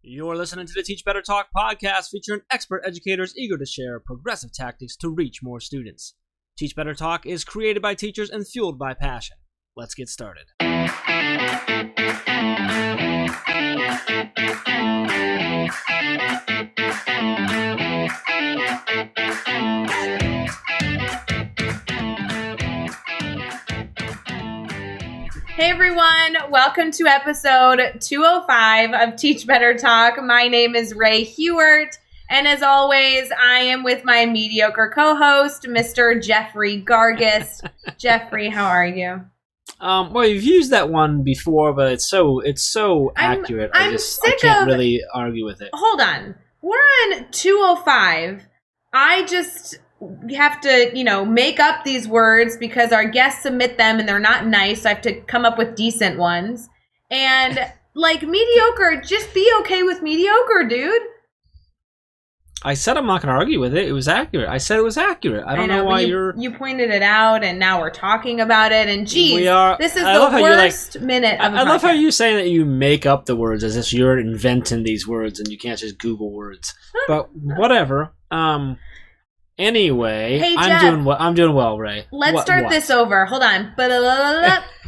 You're listening to the Teach Better Talk podcast featuring expert educators eager to share progressive tactics to reach more students. Teach Better Talk is created by teachers and fueled by passion. Let's get started. Hey everyone, welcome to episode 205 of Teach Better Talk. My name is Ray Hewart, and as always, I am with my mediocre co-host, Mr. Jeffrey Gargis. Jeffrey, how are you? Well, you've used that one before, but it's so accurate. I can't really argue with it. Hold on. We're on 205. I just have to, make up these words because our guests submit them and they're not nice. So I have to come up with decent ones. And mediocre, just be okay with mediocre, dude. I said I'm not going to argue with it. It was accurate. I said it was accurate. I don't know why you pointed it out, and now we're talking about it. And geez, this is the worst minute of a podcast. I love how you're saying that you make up the words as if you're inventing these words and you can't just Google words. But whatever. Anyway, hey, I'm doing well, Ray. Let's start this over. Hold on.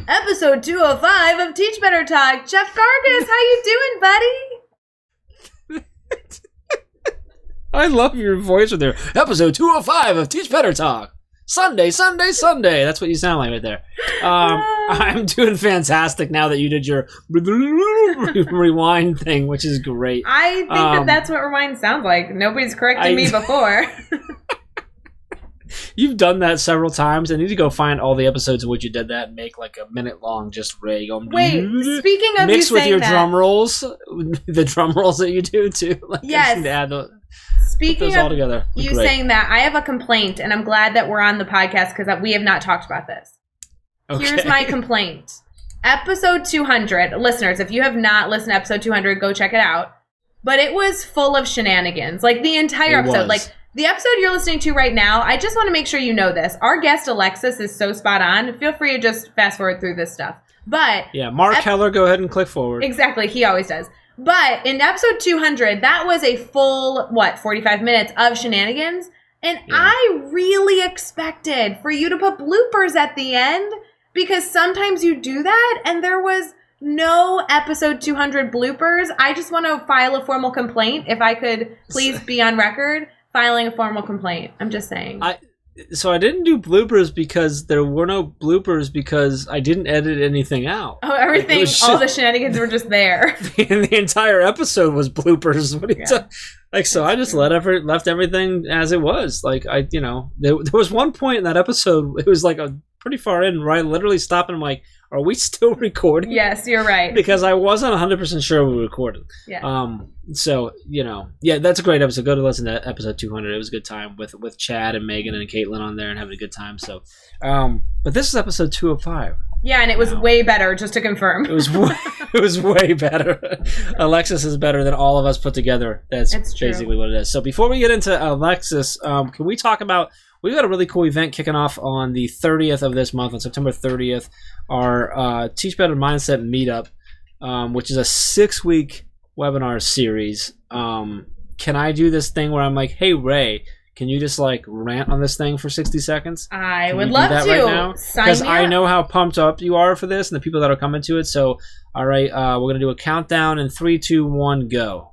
Episode 205 of Teach Better Talk. Jeff Gargis, how you doing, buddy? I love your voice with there. Episode 205 of Teach Better Talk. Sunday. That's what you sound like right there. I'm doing fantastic now that you did your rewind thing, which is great. I think that's what rewind sounds like. Nobody's corrected me before. You've done that several times. I need to go find all the episodes in which you did that and make like a minute long just Ray going. Wait, speaking of mixed you with your that, drum rolls, the drum rolls that you do too. Yes. Speaking of you saying that, I have a complaint, and I'm glad that we're on the podcast because we have not talked about this. Okay. Here's my complaint. Episode 200, listeners, if you have not listened to episode 200, go check it out. But it was full of shenanigans, like the entire episode. The episode you're listening to right now, I just want to make sure you know this. Our guest, Alexis, is so spot on. Feel free to just fast forward through this stuff. But yeah, Mark Heller, go ahead and click forward. Exactly. He always does. But in episode 200, that was a full, 45 minutes of shenanigans. And yeah. I really expected for you to put bloopers at the end because sometimes you do that and there was no episode 200 bloopers. I just want to file a formal complaint. If I could please be on record filing a formal complaint. I'm just saying. So I didn't do bloopers because there were no bloopers because I didn't edit anything out. Oh, everything, all the shenanigans were just there. The entire episode was bloopers. What are you so I just left everything as it was. There was one point in that episode, it was pretty far in, where I literally stopped and I'm like, are we still recording? Yes, you're right. Because I wasn't 100% sure we were recording. Yeah. That's a great episode. Go to listen to episode 200. It was a good time with Chad and Megan and Caitlin on there and having a good time. So, but this is episode 205. Yeah, and it was way better, just to confirm. It was way better. Alexis is better than all of us put together. That's basically what it is. So before we get into Alexis, can we talk about, we've got a really cool event kicking off on the 30th of this month, on September 30th, our Teach Better Mindset Meetup, which is a 6-week webinar series. Can I do this thing where I'm like, hey, Ray, can you just rant on this thing for 60 seconds? I would love to. Right now? Because I know how pumped up you are for this and the people that are coming to it. So, all right, we're going to do a countdown in 3, 2, 1, go.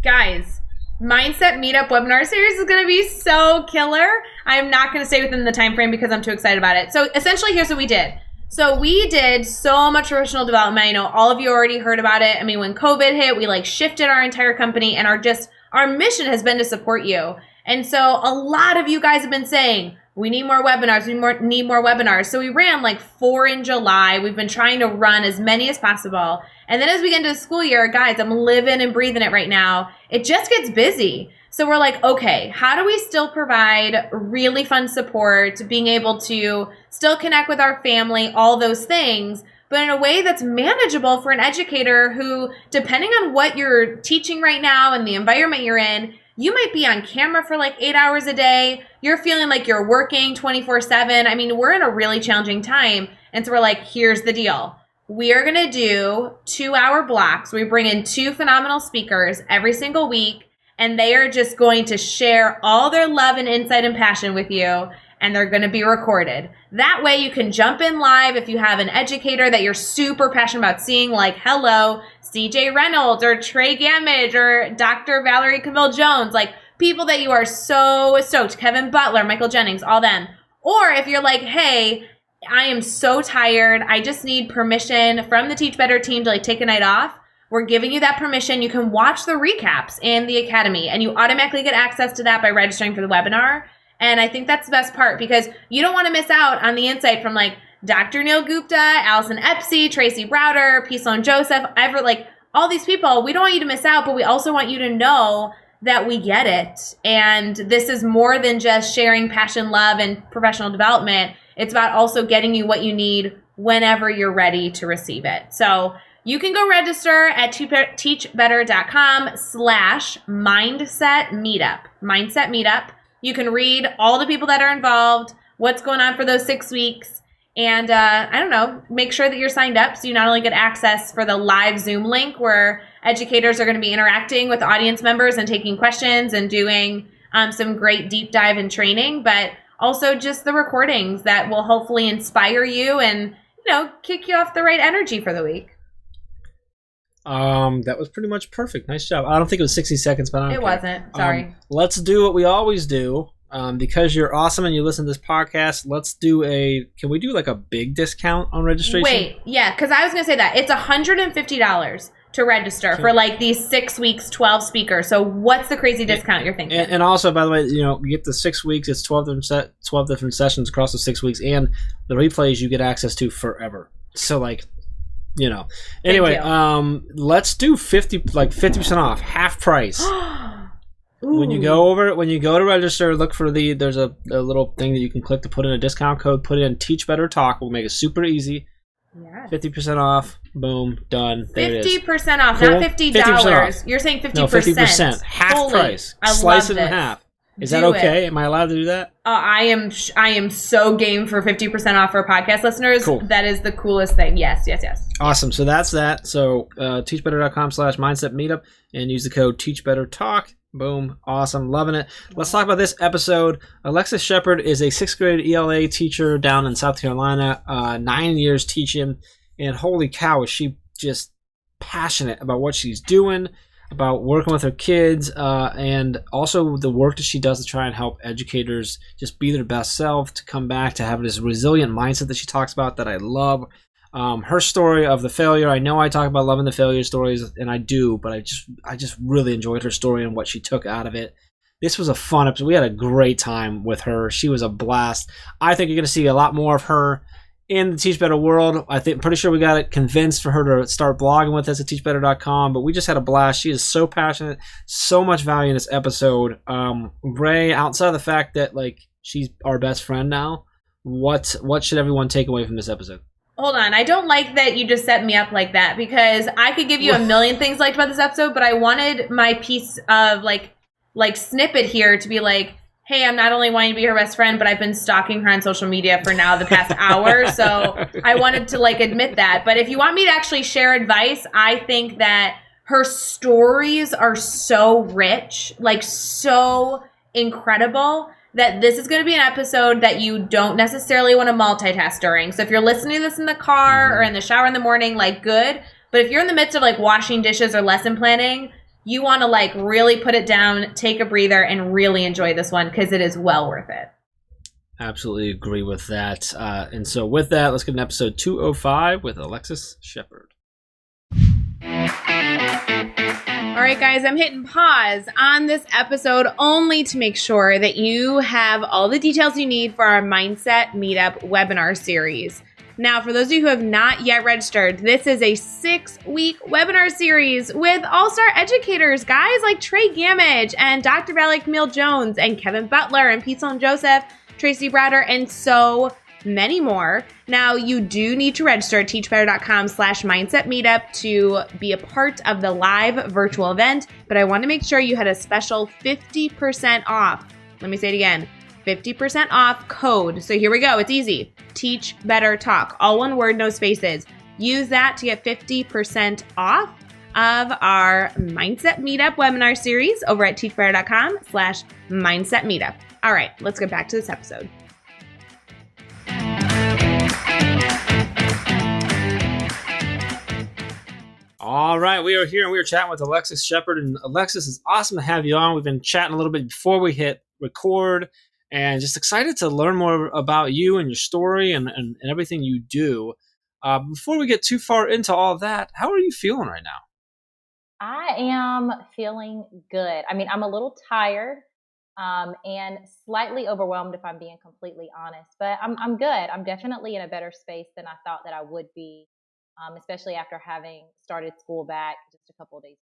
Guys, Mindset Meetup webinar series is going to be so killer. I'm not going to stay within the time frame because I'm too excited about it. So essentially, here's what we did. So we did so much professional development. I know all of you already heard about it. I mean, when COVID hit, we shifted our entire company, and our mission has been to support you. And so a lot of you guys have been saying, we need more webinars, we need more webinars. So we ran 4 in July. We've been trying to run as many as possible. And then as we get into the school year, guys, I'm living and breathing it right now. It just gets busy. So we're like, okay, how do we still provide really fun support, being able to still connect with our family, all those things, but in a way that's manageable for an educator who, depending on what you're teaching right now and the environment you're in, you might be on camera for 8 hours a day. You're feeling like you're working 24/7. I mean, we're in a really challenging time. And so we're like, here's the deal. we are going to do 2-hour blocks. We bring in 2 phenomenal speakers every single week, and they are just going to share all their love and insight and passion with you, and they're going to be recorded. That way you can jump in live if you have an educator that you're super passionate about seeing, like, hello, CJ Reynolds or Trey Gamage or Dr. Valerie Camille-Jones, like people that you are so stoked, Kevin Butler, Michael Jennings, all them. Or if you're like, hey, I am so tired, I just need permission from the Teach Better team to like take a night off, we're giving you that permission. You can watch the recaps in the Academy, and you automatically get access to that by registering for the webinar. And I think that's the best part, because you don't want to miss out on the insight from like Dr. Neil Gupta, Allison Epsy, Tracy Browder, P. Sloan Joseph, like all these people. We don't want you to miss out, but we also want you to know that we get it. And this is more than just sharing passion, love, and professional development. It's about also getting you what you need whenever you're ready to receive it. So you can go register at teachbetter.com/mindset meetup. Mindset meetup. You can read all the people that are involved, what's going on for those 6 weeks, and I don't know, make sure that you're signed up so you not only get access for the live Zoom link where educators are going to be interacting with audience members and taking questions and doing some great deep dive and training, but also just the recordings that will hopefully inspire you and, you know, kick you off the right energy for the week. That was pretty much perfect. Nice job. I don't think it was 60 seconds, but I don't It care. wasn't. Sorry. Let's do what we always do. Because you're awesome and you listen to this podcast, can we do like a big discount on registration? Wait, yeah, because I was going to say that. It's $150 to register for like these 6 weeks, 12 speakers. So what's the crazy discount you're thinking? And also, by the way, you know, you get the 6 weeks. It's 12 different sessions across the 6 weeks, and the replays you get access to forever. So like, you know. Anyway, let's do 50% off, half price. When you go to register, look for there's a little thing that you can click to put in a discount code. Put in Teach Better Talk. We'll make it super easy. Yeah. 50% off. Boom. Done. There it is. 50% off, cool. Not $50. You're saying 50%. No, 50%. Half price. Slice it in half. Is that okay? Am I allowed to do that? I am so game for 50% off for podcast listeners. Cool. That is the coolest thing. Yes. Awesome. So that's that. So teachbetter.com/mindset meetup and use the code teachbettertalk. Boom. Awesome. Loving it. Let's talk about this episode. Alexis Shepard is a 6th grade ELA teacher down in South Carolina, 9 years teaching, and holy cow, is she just passionate about what she's doing, about working with her kids, and also the work that she does to try and help educators just be their best self, to come back, to have this resilient mindset that she talks about that I love. Her story of the failure, I know I talk about loving the failure stories, and I do, but I just really enjoyed her story and what she took out of it. This was a fun episode. We had a great time with her. She was a blast. I think you're going to see a lot more of her in the Teach Better world. Pretty sure we got it convinced for her to start blogging with us at teachbetter.com, but we just had a blast. She is so passionate, so much value in this episode. Ray, outside of the fact that like she's our best friend now, what should everyone take away from this episode? Hold on. I don't like that you just set me up like that, because I could give you a million things liked about this episode, but I wanted my piece of like snippet here to be like, hey, I'm not only wanting to be her best friend, but I've been stalking her on social media for now the past hour. So I wanted to like admit that. But if you want me to actually share advice, I think that her stories are so rich, like so incredible, that this is going to be an episode that you don't necessarily want to multitask during. So if you're listening to this in the car or in the shower in the morning, like good. But if you're in the midst of like washing dishes or lesson planning, you want to like really put it down, take a breather, and really enjoy this one, because it is well worth it. Absolutely agree with that. And so with that, let's get an episode 205 with Alexis Shepard. All right, guys, I'm hitting pause on this episode only to make sure that you have all the details you need for our Mindset Meetup webinar series. Now, for those of you who have not yet registered, this is a 6-week webinar series with all-star educators, guys like Trey Gamage and Dr. Valerie Camille-Jones and Kevin Butler and P. Sloan Joseph, Tracy Browder, and so many more. Now, you do need to register at teachbetter.com/mindset meetup to be a part of the live virtual event, but I want to make sure you had a special 50% off. Let me say it again. 50% off code. So here we go. It's easy. Teach Better Talk. All one word, no spaces. Use that to get 50% off of our Mindset Meetup webinar series over at teachbetter.com/mindset meetup. All right, let's get back to this episode. All right, we are here and we are chatting with Alexis Shepard. And Alexis, it's awesome to have you on. We've been chatting a little bit before we hit record and just excited to learn more about you and your story and everything you do. Before we get too far into all of that, how are you feeling right now? I am feeling good. I mean, I'm a little tired and slightly overwhelmed if I'm being completely honest, but I'm good. I'm definitely in a better space than I thought that I would be, especially after having started school back just a couple of days.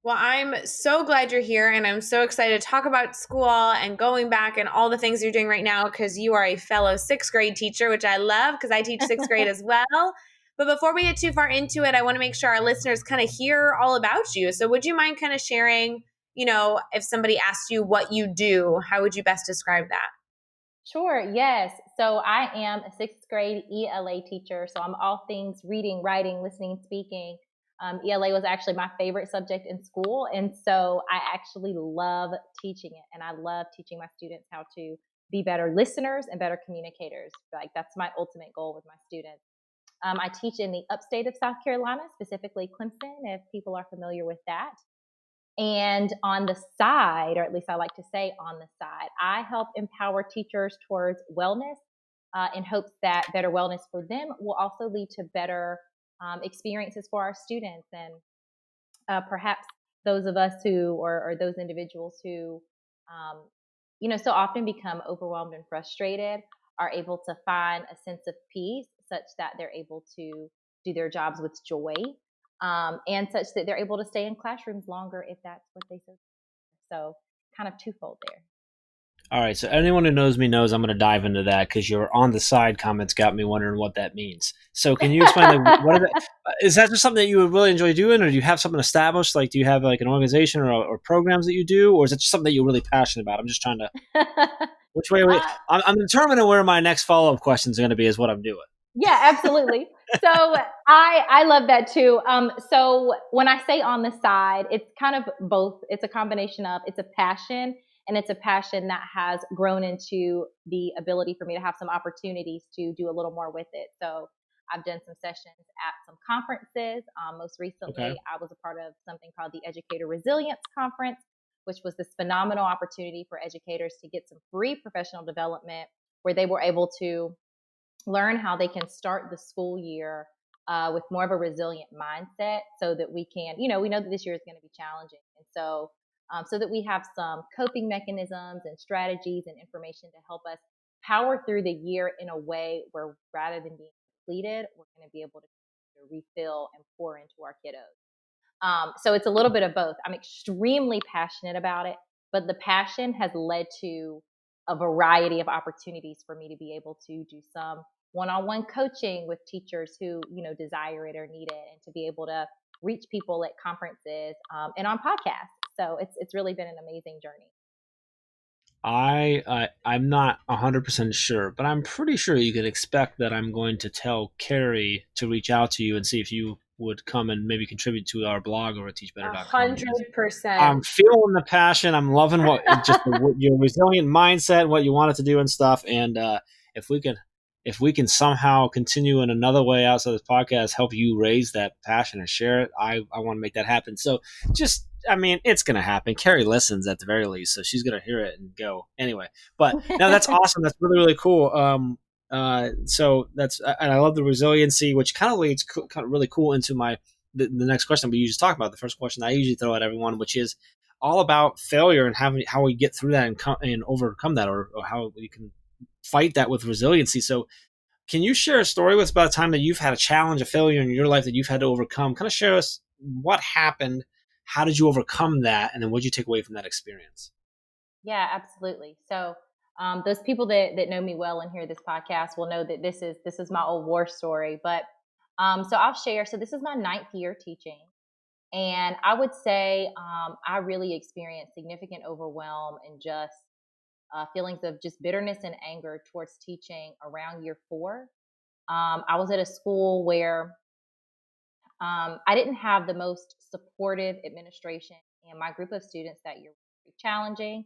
Well, I'm so glad you're here, and I'm so excited to talk about school and going back and all the things you're doing right now, because you are a fellow 6th grade teacher, which I love because I teach 6th grade as well. But before we get too far into it, I want to make sure our listeners kind of hear all about you. So would you mind kind of sharing, if somebody asked you what you do, how would you best describe that? Sure. Yes. So I am a 6th grade ELA teacher. So I'm all things reading, writing, listening, speaking. ELA was actually my favorite subject in school. And so I actually love teaching it. And I love teaching my students how to be better listeners and better communicators. Like, that's my ultimate goal with my students. I teach in the upstate of South Carolina, specifically Clemson, if people are familiar with that. And on the side, or at least I like to say on the side, I help empower teachers towards wellness in hopes that better wellness for them will also lead to better experiences for our students. And perhaps those of us who, or those individuals who, so often become overwhelmed and frustrated, are able to find a sense of peace such that they're able to do their jobs with joy, and such that they're able to stay in classrooms longer if that's what they so. So kind of twofold there. All right, so anyone who knows me knows I'm going to dive into that because your on the side comments got me wondering what that means. So can you explain, is that just something that you would really enjoy doing, or do you have something established? Like, do you have like an organization or programs that you do, or is it just something that you're really passionate about? I'm just trying to, which way, I'm determining where my next follow-up questions are going to be is what I'm doing. Yeah, absolutely. So I love that too. So when I say on the side, it's kind of both. It's a combination of, it's a passion, and it's a passion that has grown into the ability for me to have some opportunities to do a little more with it. So I've done some sessions at some conferences. Most recently, I was a part of something called the Educator Resilience Conference, which was this phenomenal opportunity for educators to get some free professional development where they were able to learn how they can start the school year with more of a resilient mindset, so that we can, we know that this year is going to be challenging. And so that we have some coping mechanisms and strategies and information to help us power through the year in a way where, rather than being depleted, we're going to be able to refill and pour into our kiddos. So it's a little bit of both. I'm extremely passionate about it, but the passion has led to a variety of opportunities for me to be able to do some one-on-one coaching with teachers who, desire it or need it, and to be able to reach people at conferences and on podcasts. So it's really been an amazing journey. I'm not 100% sure, but I'm pretty sure you can expect that I'm going to tell Carrie to reach out to you and see if you would come and maybe contribute to our blog over at teachbetter.com. 100%. I'm feeling the passion. I'm loving your resilient mindset, what you wanted to do and stuff. And if we can somehow continue in another way outside this podcast, help you raise that passion and share it, I want to make that happen. So it's going to happen. Carrie listens at the very least, so she's going to hear it and go anyway. But no, that's awesome. That's really, really cool. So that's, and I love the resiliency, which kind of leads kind of really cool into the next question we usually talk about. The first question I usually throw at everyone, which is all about failure and how we get through that and overcome that, or how we can fight that with resiliency. So can you share a story with about a time that you've had a challenge, a failure in your life that you've had to overcome? Kind of share us what happened, how did you overcome that, and then what did you take away from that experience? Yeah, absolutely. So those people that know me well and hear this podcast will know that this is my old war story. But so I'll share. So this is my 9th year teaching. And I would say I really experienced significant overwhelm and just feelings of just bitterness and anger towards teaching around year 4. I was at a school where I didn't have the most supportive administration, and my group of students that year were pretty challenging.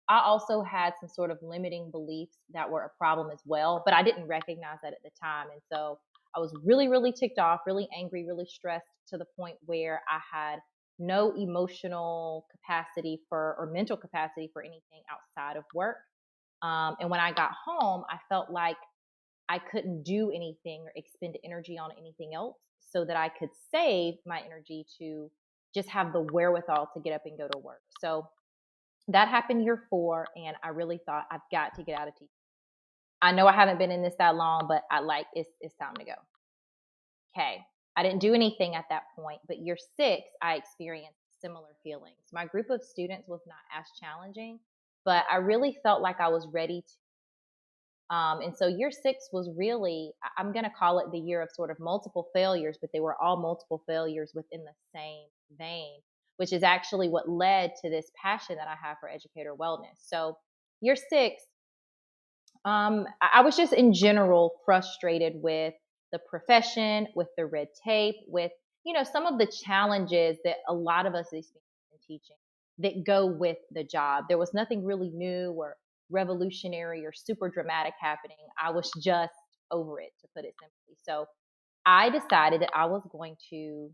I also had some sort of limiting beliefs that were a problem as well, but I didn't recognize that at the time. And so I was really, really ticked off, really angry, really stressed to the point where I had no emotional capacity for or mental capacity for anything outside of work. And when I got home, I felt like I couldn't do anything or expend energy on anything else so that I could save my energy to just have the wherewithal to get up and go to work. So that happened year 4, and I really thought I've got to get out of teaching. I know I haven't been in this that long, but it's time to go. Okay. I didn't do anything at that point, but year 6, I experienced similar feelings. My group of students was not as challenging, but I really felt like I was ready to. And so year 6 was really, I'm going to call it the year of sort of multiple failures, but they were all multiple failures within the same vein, which is actually what led to this passion that I have for educator wellness. So year 6, I was just in general frustrated with the profession, with the red tape, with, some of the challenges that a lot of us experience in teaching that go with the job. There was nothing really new or revolutionary or super dramatic happening. I was just over it, to put it simply. So I decided that I was going to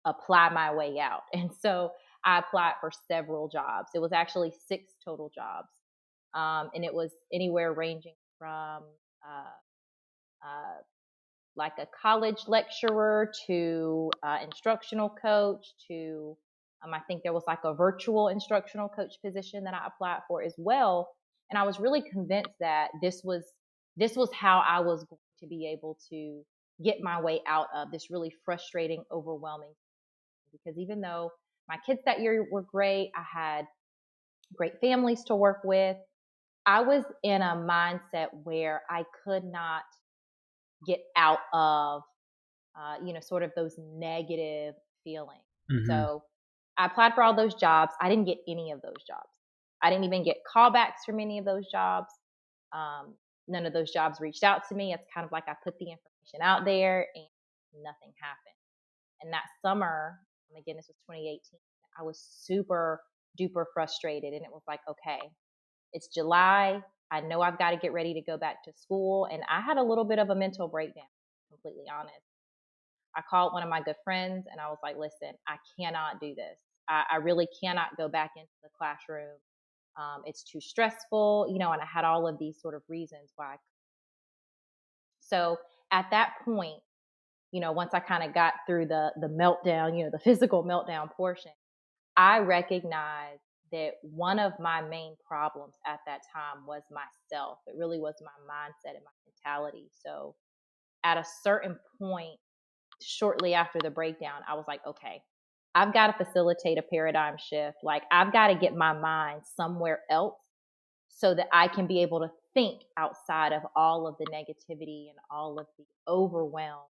apply my way out. And so I applied for several jobs. It was actually 6 total jobs. And it was anywhere ranging from like a college lecturer to instructional coach to I think there was like a virtual instructional coach position that I applied for as well. And I was really convinced that this was how I was going to be able to get my way out of this really frustrating, overwhelming. Because even though my kids that year were great, I had great families to work with, I was in a mindset where I could not get out of, sort of those negative feelings. Mm-hmm. So I applied for all those jobs. I didn't get any of those jobs. I didn't even get callbacks from any of those jobs. None of those jobs reached out to me. It's kind of like I put the information out there and nothing happened. And that summer, again, this was 2018, I was super duper frustrated. And it was like, okay, it's July. I know I've got to get ready to go back to school. And I had a little bit of a mental breakdown, completely honest. I called one of my good friends and I was like, listen, I cannot do this. I really cannot go back into the classroom. It's too stressful, and I had all of these sort of reasons why. So at that point, once I kind of got through the meltdown, the physical meltdown portion, I recognized that one of my main problems at that time was myself. It really was my mindset and my mentality. So at a certain point, shortly after the breakdown, I was like, okay, I've got to facilitate a paradigm shift. Like I've got to get my mind somewhere else so that I can be able to think outside of all of the negativity and all of the overwhelm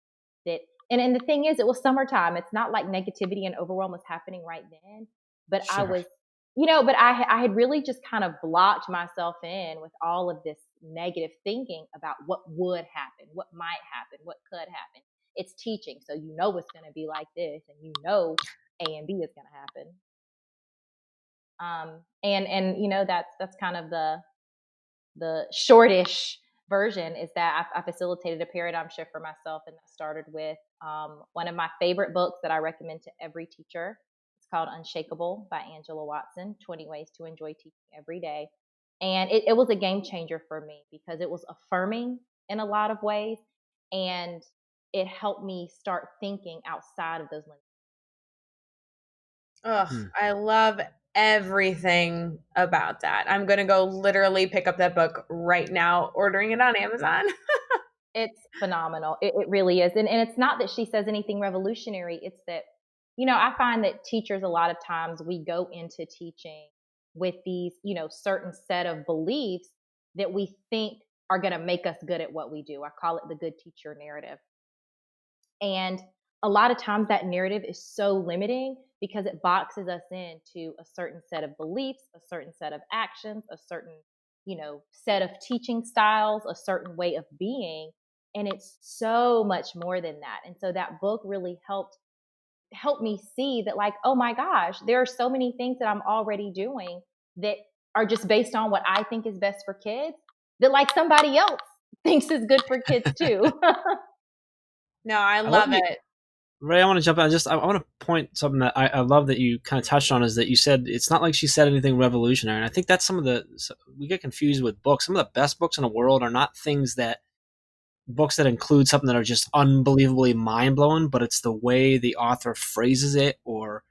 that, and the thing is, it was summertime. It's not like negativity and overwhelm was happening right then, but sure. I was, but I had really just kind of blocked myself in with all of this negative thinking about what would happen, what might happen, what could happen. It's teaching. So it's going to be like this and A and B is going to happen. And that's kind of the shortish version is that I facilitated a paradigm shift for myself. And that started with one of my favorite books that I recommend to every teacher. It's called Unshakable by Angela Watson, 20 Ways to Enjoy Teaching Every Day. And it was a game changer for me because it was affirming in a lot of ways. And it helped me start thinking outside of those limits. I love everything about that. I'm going to go literally pick up that book right now, ordering it on Amazon. It's phenomenal. It really is. And it's not that she says anything revolutionary. It's that, I find that teachers, a lot of times we go into teaching with these, certain set of beliefs that we think are going to make us good at what we do. I call it the good teacher narrative. And a lot of times that narrative is so limiting because it boxes us into a certain set of beliefs, a certain set of actions, a certain, set of teaching styles, a certain way of being. And it's so much more than that. And so that book really helped me see that, like, oh my gosh, there are so many things that I'm already doing that are just based on what I think is best for kids, that like somebody else thinks is good for kids too. No, I love it. Ray, I want to jump in. I want to point something that I love that you kind of touched on, is that you said it's not like she said anything revolutionary. And I think that's we get confused with books. Some of the best books in the world are not books that include something that are just unbelievably mind-blowing, but it's the way the author phrases it or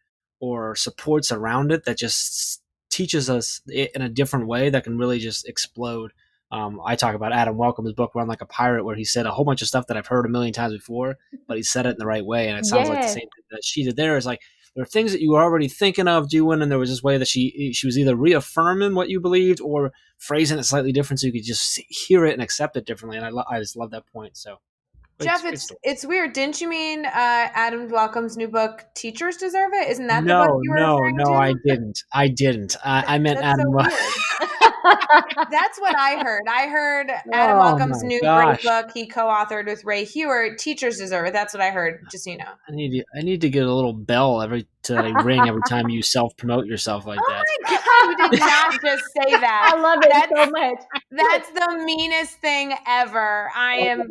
supports around it that just teaches us it in a different way that can really just explode. I talk about Adam Welcome's book Run Like a Pirate, where he said a whole bunch of stuff that I've heard a million times before, but he said it in the right way. And it sounds like the same thing that she did there. Is like, there are things that you were already thinking of doing, and there was this way that she was either reaffirming what you believed or phrasing it slightly different so you could just hear it and accept it differently. And I just love that point. So, Jeff, it's weird. Didn't you mean Adam Welcome's new book, Teachers Deserve It? Isn't that the book you were referring to? No, I didn't. I meant That's Adam. So that's what I heard. I heard Adam Welcome's new great book he co-authored with Ray Hewart, Teachers Deserve It. That's what I heard, just so you know. I need to get a little bell to ring every time you self-promote yourself like that. Oh my God, you did not just say that. I love it so much. That's the meanest thing ever.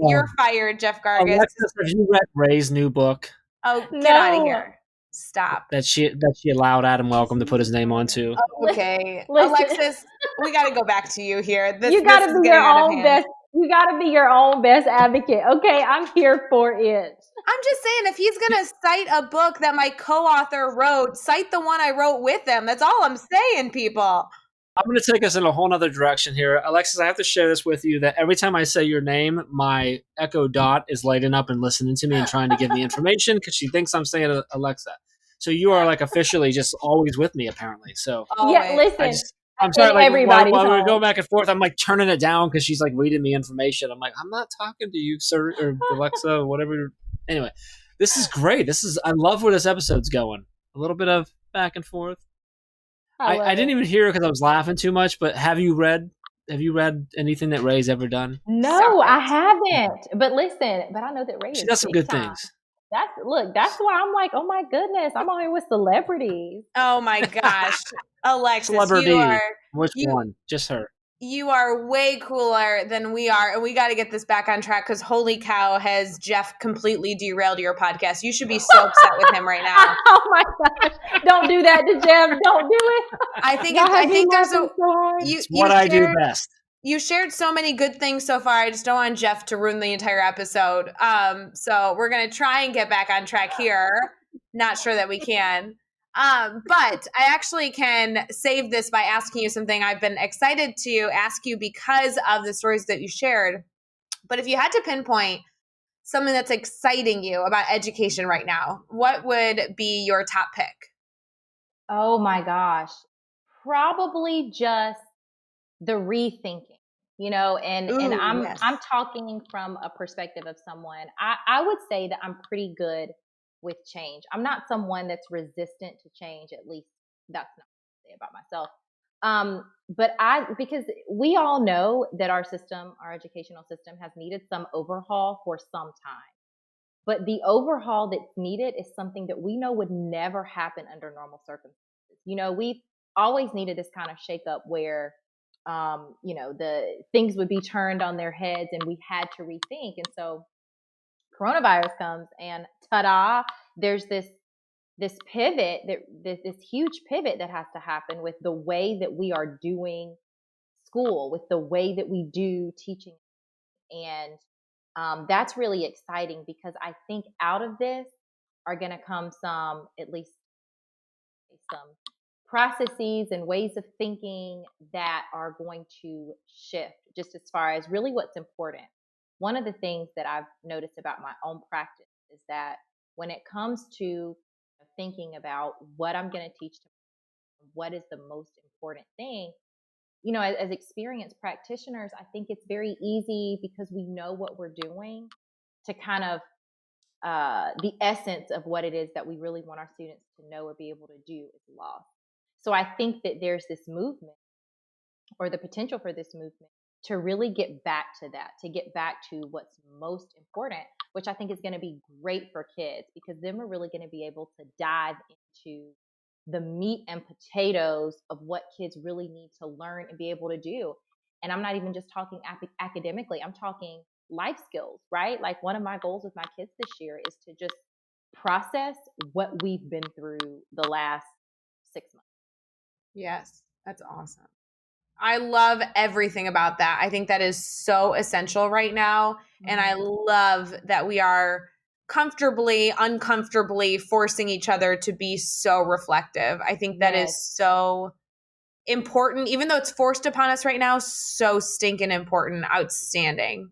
You're fired, Jeff Gargis. Alexis, have you read Ray's new book? Oh, get out of here. Stop. That she allowed Adam Welcome to put his name onto. Okay. Alexis, we got to go back to you here. You got to be your own best. You got to be your own best advocate. Okay, I'm here for it. I'm just saying, if he's going to cite a book that my co-author wrote, cite the one I wrote with him. That's all I'm saying, people. I'm going to take us in a whole nother direction here. Alexis, I have to share this with you, that every time I say your name, my Echo Dot is lighting up and listening to me and trying to give me information because she thinks I'm saying Alexa. So you are like officially just always with me, apparently. So yeah, listen. I'm sorry, like, while we're going back and forth, I'm like turning it down because she's like reading me information. I'm like, I'm not talking to you, sir, or Alexa, or whatever. Anyway, this is great. I love where this episode's going. A little bit of back and forth. I didn't even hear it because I was laughing too much. But have you read anything that Ray's ever done? No, I haven't. But listen, I know that Ray. She does some good things. That's why I'm like, oh my goodness, I'm on here with celebrities. Oh my gosh, Alexis, celebrity. Which one? Just her. You are way cooler than we are, and we got to get this back on track because holy cow, has Jeff completely derailed your podcast. You should be so upset with him right now. Oh my gosh! Don't do that to Jeff. Don't do it. I think there's it's what I do best. You shared so many good things so far. I just don't want Jeff to ruin the entire episode. So we're going to try and get back on track here. Not sure that we can. But I actually can save this by asking you something I've been excited to ask you because of the stories that you shared. But if you had to pinpoint something that's exciting you about education right now, what would be your top pick? Oh my gosh. Probably just the rethinking. And I'm talking from a perspective of someone. I would say that I'm pretty good with change. I'm not someone that's resistant to change. At least that's not what I say about myself. Because we all know that our educational system has needed some overhaul for some time. But the overhaul that's needed is something that we know would never happen under normal circumstances. We've always needed this kind of shakeup where the things would be turned on their heads and we had to rethink. And so coronavirus comes and ta-da, there's this pivot, this huge pivot that has to happen with the way that we are doing school, with the way that we do teaching. And that's really exciting because I think out of this are going to come some processes and ways of thinking that are going to shift just as far as really what's important. One of the things that I've noticed about my own practice is that when it comes to thinking about what I'm going to teach, what is the most important thing, as experienced practitioners, I think it's very easy because we know what we're doing to kind of the essence of what it is that we really want our students to know or be able to do is lost. So I think that there's this movement or the potential for this movement to really get back to that, to get back to what's most important, which I think is going to be great for kids, because then we're really going to be able to dive into the meat and potatoes of what kids really need to learn and be able to do. And I'm not even just talking academically, I'm talking life skills, right? Like, one of my goals with my kids this year is to just process what we've been through the last 6 months. Yes, that's awesome. I love everything about that. I think that is so essential right now. And I love that we are comfortably, uncomfortably forcing each other to be so reflective. I think that is so important, even though it's forced upon us right now, so stinking important, outstanding.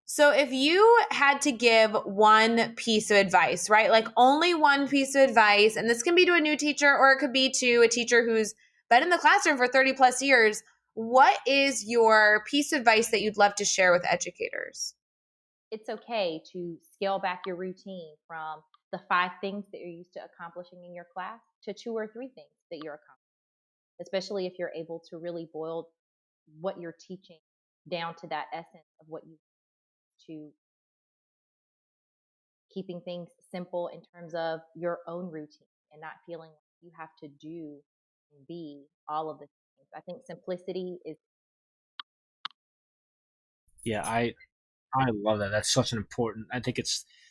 So if you had to give one piece of advice, right? Like only one piece of advice, and this can be to a new teacher or it could be to a teacher who's been in the classroom for 30 plus years, what is your piece of advice that you'd love to share with educators? It's okay to scale back your routine from the 5 things that you're used to accomplishing in your class to 2 or 3 things that you're accomplishing, especially if you're able to really boil what you're teaching down to that essence of what you to keeping things simple in terms of your own routine and not feeling like you have to do and be all of the things. I think simplicity is. Yeah, I love that. That's such an important. I think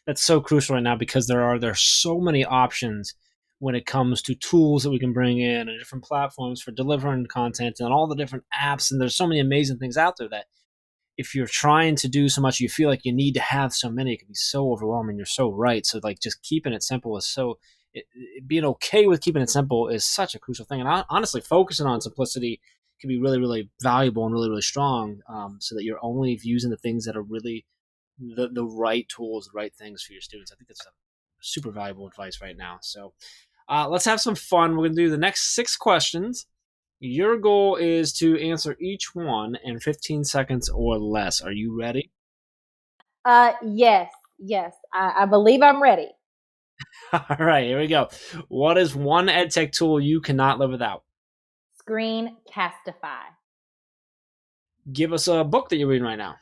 that's so crucial right now, because there's so many options when it comes to tools that we can bring in and different platforms for delivering content and all the different apps, and there's so many amazing things out there that if you're trying to do so much, you feel like you need to have so many, it can be so overwhelming. You're so right. So like just keeping it simple is being okay with keeping it simple is such a crucial thing. And honestly, focusing on simplicity can be really, really valuable and really, really strong, so that you're only using the things that are really the right tools, the right things for your students. I think that's a super valuable advice right now. So let's have some fun. We're going to do the next 6 questions. Your goal is to answer each one in 15 seconds or less. Are you ready? Yes. I believe I'm ready. All right, here we go. What is one EdTech tool you cannot live without? Screencastify. Give us a book that you're reading right now.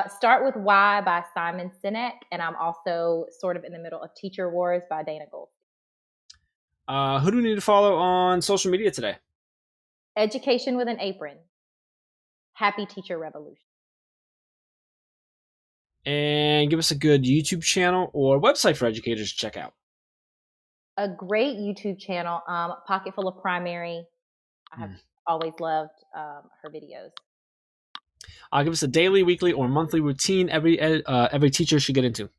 Start with Why by Simon Sinek, and I'm also sort of in the middle of Teacher Wars by Dana Gold. Who do we need to follow on social media today? Education with an Apron. Happy Teacher Revolution. And give us a good YouTube channel or website for educators to check out. A great YouTube channel, Pocketful of Primary. I have always loved her videos. Give us a daily, weekly, or monthly routine every teacher should get into.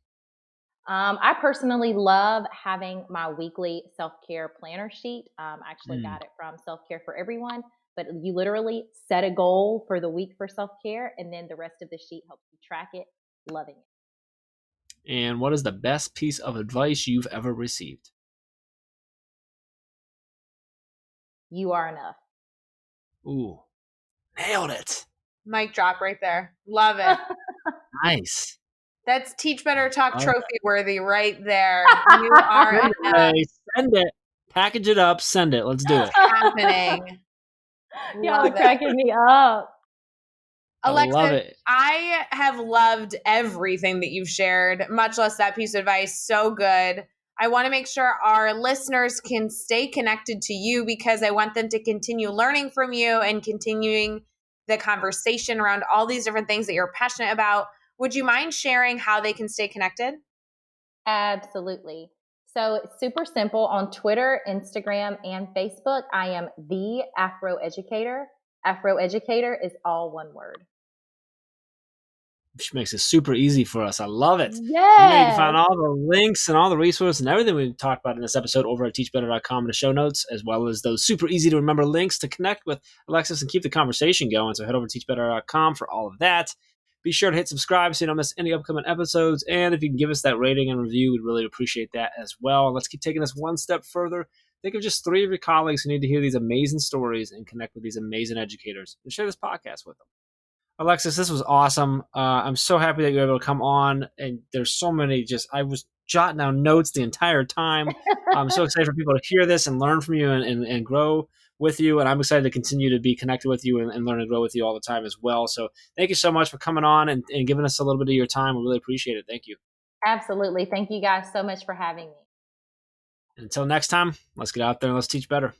I personally love having my weekly self-care planner sheet. I actually got it from Self-Care for Everyone, but you literally set a goal for the week for self-care, and then the rest of the sheet helps you track it. Loving it. And what is the best piece of advice you've ever received? You are enough. Ooh, nailed it. Mic drop right there. Love it. Nice. That's Teach Better Talk trophy worthy right there. You are Send it. Package it up. Send it. Let's do it. Happening. Y'all are cracking me up. Alexis, I have loved everything that you've shared, much less that piece of advice. So good. I want to make sure our listeners can stay connected to you, because I want them to continue learning from you and continuing the conversation around all these different things that you're passionate about. Would you mind sharing how they can stay connected? Absolutely. So it's super simple. On Twitter, Instagram, and Facebook, I am the Afro Educator. Afro Educator is all one word. Which makes it super easy for us. I love it. Yeah. You can find all the links and all the resources and everything we've talked about in this episode over at teachbetter.com in the show notes, as well as those super easy to remember links to connect with Alexis and keep the conversation going. So head over to teachbetter.com for all of that. Be sure to hit subscribe so you don't miss any upcoming episodes. And if you can give us that rating and review, we'd really appreciate that as well. And let's keep taking this one step further. Think of just 3 of your colleagues who need to hear these amazing stories and connect with these amazing educators, and share this podcast with them. Alexis, this was awesome. I'm so happy that you were able to come on. And there's so many I was jotting down notes the entire time. I'm so excited for people to hear this and learn from you and grow with you. And I'm excited to continue to be connected with you and learn and grow with you all the time as well. So thank you so much for coming on and giving us a little bit of your time. We really appreciate it. Thank you. Absolutely. Thank you guys so much for having me. Until next time, let's get out there and let's teach better.